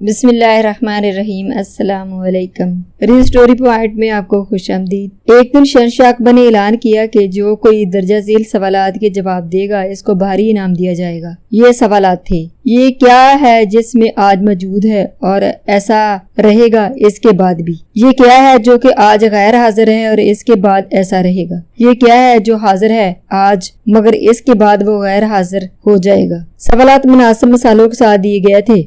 بسم اللہ الرحمن الرحیم۔ السلام علیکم۔ ریل سٹوری پوائنٹ میں آپ کو خوش آمدید۔ ایک دن شہنشاہ اکبر نے اعلان کیا کہ جو کوئی درجہ ذیل سوالات کے جواب دے گا اس کو بھاری انعام دیا جائے گا۔ یہ سوالات تھے: یہ کیا ہے جس میں آج موجود ہے اور ایسا رہے گا اس کے بعد بھی؟ یہ کیا ہے جو کہ آج غیر حاضر ہے اور اس کے بعد ایسا رہے گا؟ یہ کیا ہے جو حاضر ہے آج مگر اس کے بعد وہ غیر حاضر ہو جائے گا؟ سوالات مناسب مثالوں کے ساتھ دیے گئے تھے۔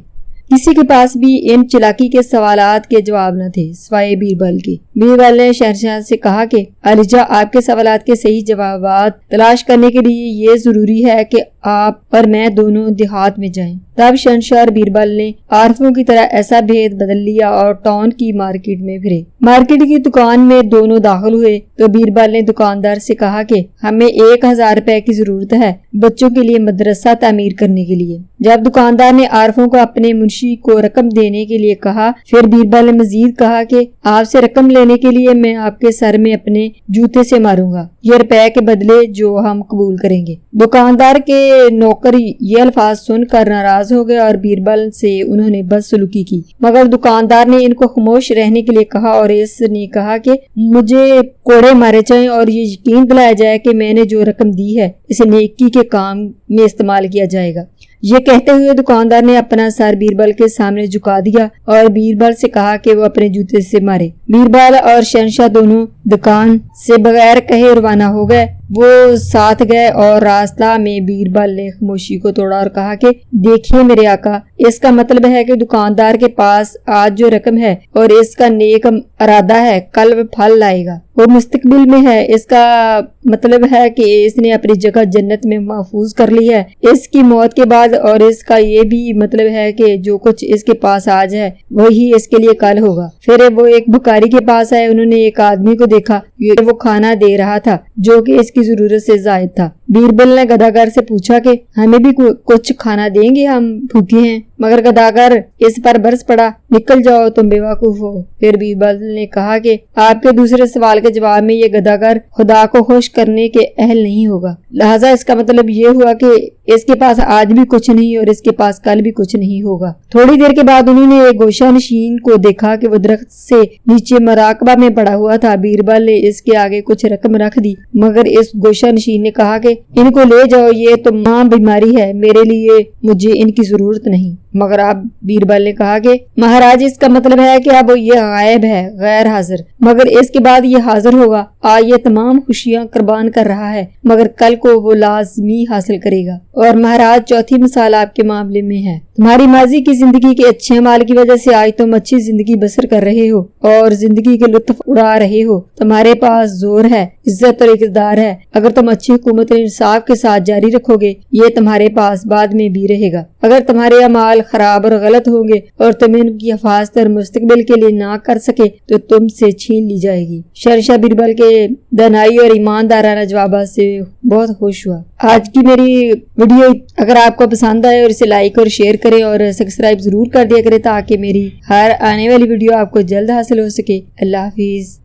کسی کے پاس بھی ان چلاکی کے سوالات کے جواب نہ تھے سوائے بیربل کے۔ بیربل نے شہنشاہ سے کہا کہ علیجا، آپ کے سوالات کے صحیح جوابات تلاش کرنے کے لیے یہ ضروری ہے کہ آپ اور میں دونوں دیہات میں جائیں۔ تب شہنشاہ اور بیربل نے عارفوں کی طرح ایسا بھید بدل لیا اور ٹاؤن کی مارکیٹ میں پھرے۔ مارکیٹ کی دکان میں دونوں داخل ہوئے تو بیربل نے دکاندار سے کہا کہ ہمیں 1000 روپے کی ضرورت ہے بچوں کے لیے مدرسہ تعمیر کرنے کے لیے۔ جب دکاندار نے عارفوں کو اپنے منشی کو رقم دینے کے لیے کہا، پھر بیربل نے مزید کہا کہ آپ سے رقم لینے کے لیے میں آپ کے سر میں اپنے جوتے سے ماروں گا، یہ روپے کے بدلے جو ہم قبول کریں گے۔ دکاندار کے نوکر یہ الفاظ سن کر ناراض ہو گئے اور بیربل سے انہوں نے بدسلوکی کی، مگر دکاندار نے ان کو خاموش رہنے کے لیے کہا اور اس نے کہا کہ مجھے کوڑے مارے جائیں اور یہ یقین دلایا جائے کہ میں نے جو رقم دی ہے اسے نیکی کے کام میں استعمال کیا جائے گا۔ یہ کہتے ہوئے دکاندار نے اپنا سر بیربل کے سامنے جھکا دیا اور بیربل سے کہا کہ وہ اپنے جوتے سے مارے۔ بیربل اور شہنشاہ دونوں دکان سے بغیر کہے روانہ ہو گئے۔ وہ ساتھ گئے اور راستہ میں بیربل نے خاموشی کو توڑا اور کہا کہ دیکھیے میرے آقا، اس کا مطلب ہے کہ دکاندار کے پاس آج جو رقم ہے اور اس کا نیک ارادہ ہے کل وہ پھل لائے گا، وہ مستقبل میں ہے۔ اس کا مطلب ہے کہ اس نے اپنی جگہ جنت میں محفوظ کر لی ہے اس کی موت کے بعد، اور اس کا یہ بھی مطلب ہے کہ جو کچھ اس کے پاس آج ہے وہی اس کے لیے کل ہوگا۔ پھر وہ ایک بھکاری کے پاس آئے۔ انہوں نے ایک آدمی کو دیکھا، وہ کھانا دے رہا تھا جو کہ اس کی ضرورت سے زائد تھا۔ بیربل نے گداگر سے پوچھا کہ ہمیں بھی کچھ کھانا دیں گے، ہم بھوکے ہیں، مگر گداگر اس پر برس پڑا، نکل جاؤ تم بے وقوف ہو۔ پھر بیربل نے کہا کہ آپ کے دوسرے سوال کے جواب میں یہ گداگر خدا کو خوش کرنے کے اہل نہیں ہوگا، لہذا اس کا مطلب یہ ہوا کہ اس کے پاس آج بھی کچھ نہیں اور اس کے پاس کل بھی کچھ نہیں ہوگا۔ تھوڑی دیر کے بعد انہوں نے ایک گوشہ نشین کو دیکھا کہ وہ درخت سے نیچے مراقبہ میں پڑا ہوا تھا۔ بیربل نے اس کے آگے کچھ رقم رکھ دی، مگر اس گوشہ نشین نے کہا کہ ان کو لے جاؤ، یہ تو ماں بیماری ہے، میرے لیے مجھے ان کی ضرورت نہیں۔ مگر اب بیربل نے کہا کہ مہاراج، اس کا مطلب ہے کہ اب یہ غائب ہے، غیر حاضر، مگر اس کے بعد یہ حاضر ہوگا۔ آج یہ تمام خوشیاں قربان کر رہا ہے مگر کل کو وہ لازمی حاصل کرے گا۔ اور مہاراج، چوتھی مثال آپ کے معاملے میں ہے۔ تمہاری ماضی کی زندگی کے اچھے مال کی وجہ سے آج تم اچھی زندگی بسر کر رہے ہو اور زندگی کے لطف اڑا رہے ہو۔ تمہارے پاس زور ہے، عزت اور اقتدار ہے۔ اگر تم اچھی حکومت اور انصاف کے ساتھ جاری رکھو گے یہ تمہارے پاس بعد میں بھی رہے گا۔ اگر تمہارے اعمال خراب اور غلط ہوں گے اور تم ان کی حفاظت اور مستقبل کے لیے نہ کر سکے تو تم سے چھین لی جائے گی۔ شہنشاہ بیربل کے دانائی اور ایماندارانہ جوابات سے بہت خوش ہوا۔ آج کی میری ویڈیو اگر آپ کو پسند آئے اور اسے لائک اور شیئر کریں اور سبسکرائب ضرور کر دیا کریں تاکہ میری ہر آنے والی ویڈیو آپ کو جلد حاصل ہو سکے۔ اللہ حافظ۔